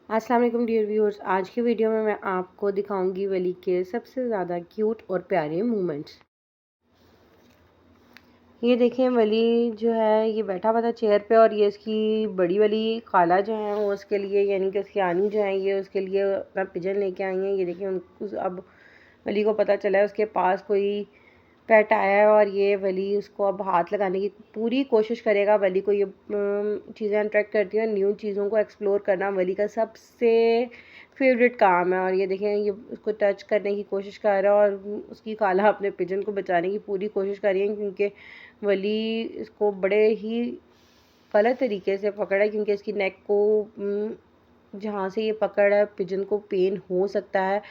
अस्सलाम वालेकुम dear viewers. आज की वीडियो में मैं आपको दिखाऊंगी वली के सबसे ज़्यादा क्यूट और प्यारे मोमेंट्स। ये देखें, वली जो है ये बैठा हुआ था चेयर पे और ये इसकी बड़ी वाली खाला जो है वो उसके लिए यानी कि उसकी आनी जो है ये उसके लिए अपना पिजन लेके आई हैं। ये देखें, अब वली को पता चला है उसके पास कोई पेट आया है और ये वली उसको अब हाथ लगाने की पूरी कोशिश करेगा। वली को ये चीज़ें अट्रैक्ट करती हैं, न्यू चीज़ों को एक्सप्लोर करना वली का सबसे फेवरेट काम है। और ये देखें, ये उसको टच करने की कोशिश कर रहा है और उसकी खाला अपने पिजन को बचाने की पूरी कोशिश कर रही है, क्योंकि वली इसको बड़े ही गलत तरीके से पकड़ा है, क्योंकि इसकी नेक को जहाँ से ये पकड़ है पिजन को पेन हो सकता है।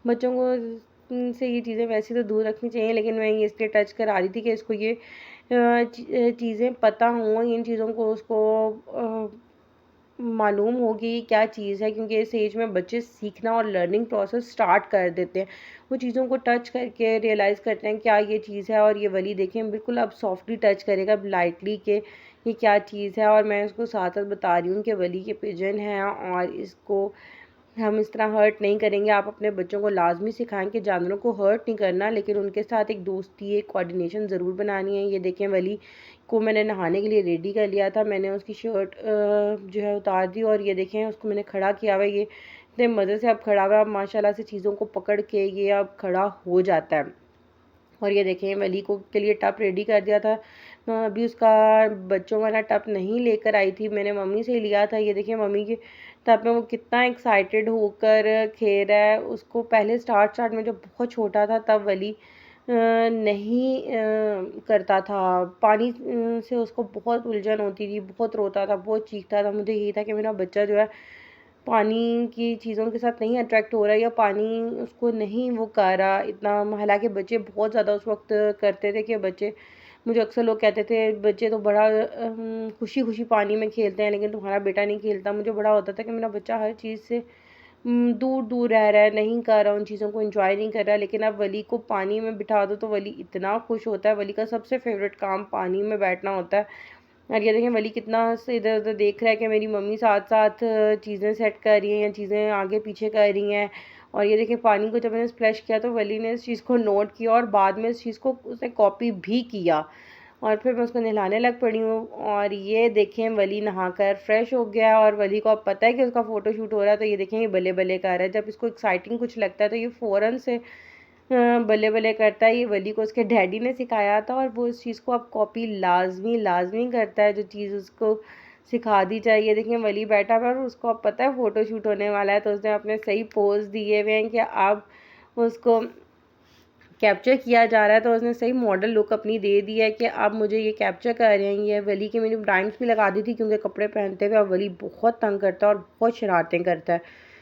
बच्चों को से ये चीज़ें वैसे तो दूर रखनी चाहिए, लेकिन मैं ये इसलिए टच करा रही थी कि इसको ये चीज़ें पता हों, इन चीज़ों को उसको मालूम होगी क्या चीज़ है, क्योंकि इस एज में बच्चे सीखना और लर्निंग प्रोसेस स्टार्ट कर देते हैं। वो चीज़ों को टच करके रियलाइज़ करते हैं क्या ये चीज़ है। और ये वली देखें बिल्कुल अब सॉफ्टली टच करेगा लाइटली कि ये क्या चीज़ है। और मैं उसको साथ साथ बता रही हूँ कि वली के पिजन हैं और इसको हम इस तरह हर्ट नहीं करेंगे। आप अपने बच्चों को लाजमी सिखाएं कि जानवरों को हर्ट नहीं करना, लेकिन उनके साथ एक दोस्ती, एक कोऑर्डिनेशन ज़रूर बनानी है। ये देखें, वली को मैंने नहाने के लिए रेडी कर लिया था। मैंने उसकी शर्ट जो है उतार दी और ये देखें उसको मैंने खड़ा किया हुआ है। ये इतने मज़े से अब खड़ा हुआ है, अब माशाल्लाह से चीज़ों को पकड़ के ये अब खड़ा हो जाता है। और ये देखें, वली को के लिए टप रेडी कर दिया था। अभी उसका बच्चों वाला टप नहीं लेकर आई थी, मैंने मम्मी से ही लिया था। ये देखिए मम्मी के टप में वो कितना एक्साइटेड होकर खेल रहा है। उसको पहले स्टार्ट में जब बहुत छोटा था तब वली नहीं करता था। पानी से उसको बहुत उलझन होती थी, बहुत रोता था, बहुत चीखता था। मुझे यही था कि मेरा बच्चा जो है पानी की चीज़ों के साथ नहीं अट्रैक्ट हो रहा है या पानी उसको नहीं वो कर रहा इतना। हालांकि बच्चे बहुत ज़्यादा उस वक्त करते थे कि बच्चे, मुझे अक्सर लोग कहते थे बच्चे तो बड़ा खुशी खुशी पानी में खेलते हैं, लेकिन तुम्हारा बेटा नहीं खेलता। मुझे बड़ा होता था कि मेरा बच्चा हर चीज़ से दूर दूर रह रहा है, नहीं कर रहा, उन चीज़ों को एंजॉय नहीं कर रहा है। लेकिन अब वली को पानी में बिठा दो तो वली इतना खुश होता है। वली का सबसे फेवरेट काम पानी में बैठना होता है। और ये देखें, वली कितना से इधर उधर देख रहा है कि मेरी मम्मी साथ साथ चीज़ें सेट कर रही हैं या चीज़ें आगे पीछे कर रही हैं। और ये देखें, पानी को जब मैंने स्प्लैश किया तो वली ने इस चीज़ को नोट किया और बाद में इस चीज़ को उसने कॉपी भी किया। और फिर मैं उसको नहलाने लग पड़ी हूँ। और ये देखें, वली नहाकर फ्रेश हो गया और वली को अब पता है कि उसका फ़ोटो शूट हो रहा है। तो ये देखें, ये बल्ले बल्ले कर रहा है। जब इसको एक्साइटिंग कुछ लगता है तो ये फ़ौरन से बल्ले बल्ले करता है। ये वली को उसके डैडी ने सिखाया था और वो इस चीज़ को अब कॉपी लाजमी लाजमी करता है, जो चीज़ उसको सिखा दी जाए। ये देखिए, वली बैठा हुआ है और उसको अब पता है फ़ोटो शूट होने वाला है, तो उसने अपने सही पोज दिए हुए हैं कि अब उसको कैप्चर किया जा रहा है। तो उसने सही मॉडल लुक अपनी दे दी है कि अब मुझे ये कैप्चर कर रहे हैं। ये वली की मैंने टाइम्स भी लगा दी थी, क्योंकि कपड़े पहनते हुए अब वली बहुत तंग करता है और बहुत शरारतें करता है।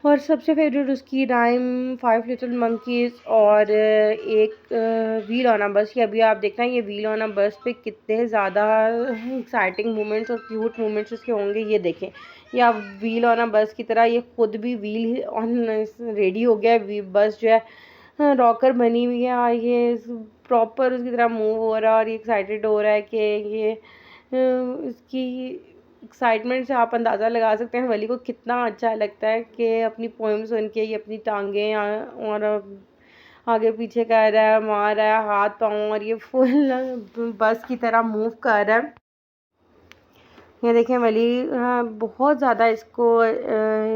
और सबसे फेवरेट उसकी राइम 5 लिटिल मंकीज़ और एक व्हील ऑन अ बस। ये अभी आप देखना, ये व्हील ऑन अ बस पे कितने ज़्यादा एक्साइटिंग मोमेंट्स और क्यूट मोमेंट्स उसके होंगे। ये देखें, या व्हील ऑन अ बस की तरह ये खुद भी व्हील ऑन रेडी हो गया है। बस जो है रॉकर बनी हुई है और ये प्रॉपर उसकी तरह मूव हो रहा है और ये एक्साइटेड हो रहा है कि ये इसकी एक्साइटमेंट से आप अंदाज़ा लगा सकते हैं वली को कितना अच्छा लगता है कि अपनी पोएम सुन के ये अपनी टांगें और आगे पीछे कर रहा है, मार रहा है हाथ पाँव और ये फुल बस की तरह मूव कर रहा है। ये देखें, वली बहुत ज़्यादा इसको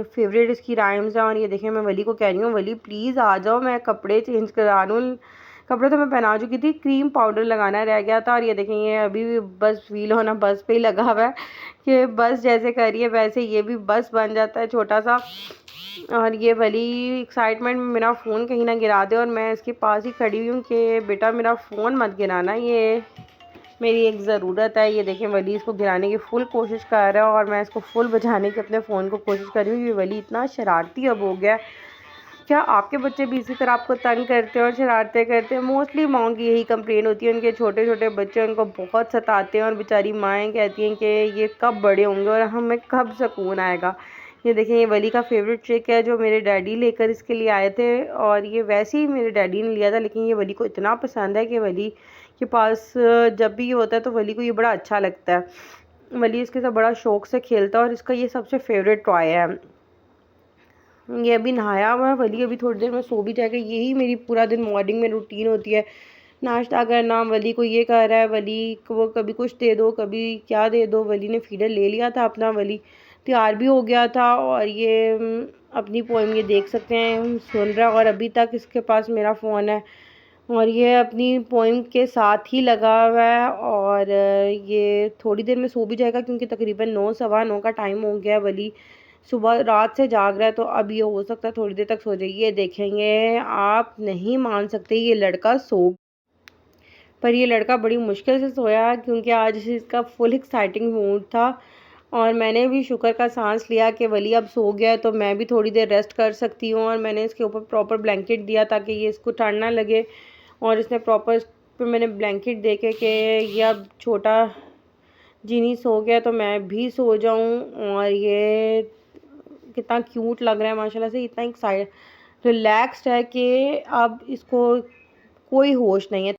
फेवरेट इसकी राइम्स हैं। और ये देखें, मैं वली को कह रही हूँ वली प्लीज़ आ जाओ, मैं कपड़े चेंज करा लूँ। कपड़े तो मैं पहना चुकी थी, क्रीम पाउडर लगाना रह गया था। और ये देखें, ये अभी भी बस व्हील होना बस पे ही लगा हुआ है कि बस जैसे करिए वैसे ये भी बस बन जाता है छोटा सा। और ये वली एक्साइटमेंट में मेरा फ़ोन कहीं ना गिरा दे और मैं इसके पास ही खड़ी हुई हूँ कि बेटा मेरा फ़ोन मत गिराना, ये मेरी एक ज़रूरत है। ये देखें, वली इसको गिराने की फ़ुल कोशिश कर रहा है और मैं इसको फुल बचाने की अपने फ़ोन को कोशिश कर रही हूँ। ये वली इतना शरारती अब हो गया। क्या आपके बच्चे भी इसी तरह आपको तंग करते हैं और शरारतें करते हैं? मोस्टली माँओं की यही कंप्लेन होती है, उनके छोटे छोटे बच्चे उनको बहुत सताते हैं और बेचारी माएँ कहती हैं कि ये कब बड़े होंगे और हमें कब सुकून आएगा। ये देखें, ये वली का फेवरेट ट्रिक है जो मेरे डैडी लेकर इसके लिए आए थे और ये वैसे ही मेरे डैडी ने लिया था, लेकिन ये वली को इतना पसंद है कि वली के पास जब भी ये होता है तो वली को ये बड़ा अच्छा लगता है। वली इसके साथ बड़ा शौक से खेलता है और इसका ये सबसे फेवरेट टॉय है। ये अभी नहाया हुआ है वली, अभी थोड़ी देर में सो भी जाएगा। यही मेरी पूरा दिन मॉर्निंग में रूटीन होती है, नाश्ता करना। वली को ये कह रहा है, वली को वो कभी कुछ दे दो, कभी क्या दे दो। वली ने फीडर ले लिया था अपना, वली तैयार भी हो गया था और ये अपनी पोएम ये देख सकते हैं सुन रहा है। और अभी तक इसके पास मेरा फ़ोन है और ये अपनी पोएम के साथ ही लगा हुआ है। और ये थोड़ी देर में सो भी जाएगा क्योंकि तकरीबन 9 सवा 9 का टाइम हो गया है। वली सुबह रात से जाग रहा है, तो अब ये हो सकता है थोड़ी देर तक सो जाए। ये देखेंगे, आप नहीं मान सकते, ये लड़का सो, पर ये लड़का बड़ी मुश्किल से सोया क्योंकि आज इसका फुल एक्साइटिंग मूड था। और मैंने भी शुक्र का सांस लिया कि वली अब सो गया है तो मैं भी थोड़ी देर रेस्ट कर सकती हूँ। और मैंने इसके ऊपर प्रॉपर ब्लैंकेट दिया ताकि ये इसको ठंड ना लगे, और इसने प्रॉपर पे मैंने ब्लैंकेट दे के कि ये अब छोटा जीनी सो गया तो मैं भी सो जाऊँ। और ये कितना क्यूट लग रहा है माशाल्लाह से, इतना एक्साइट रिलैक्स्ड है कि अब इसको कोई होश नहीं है।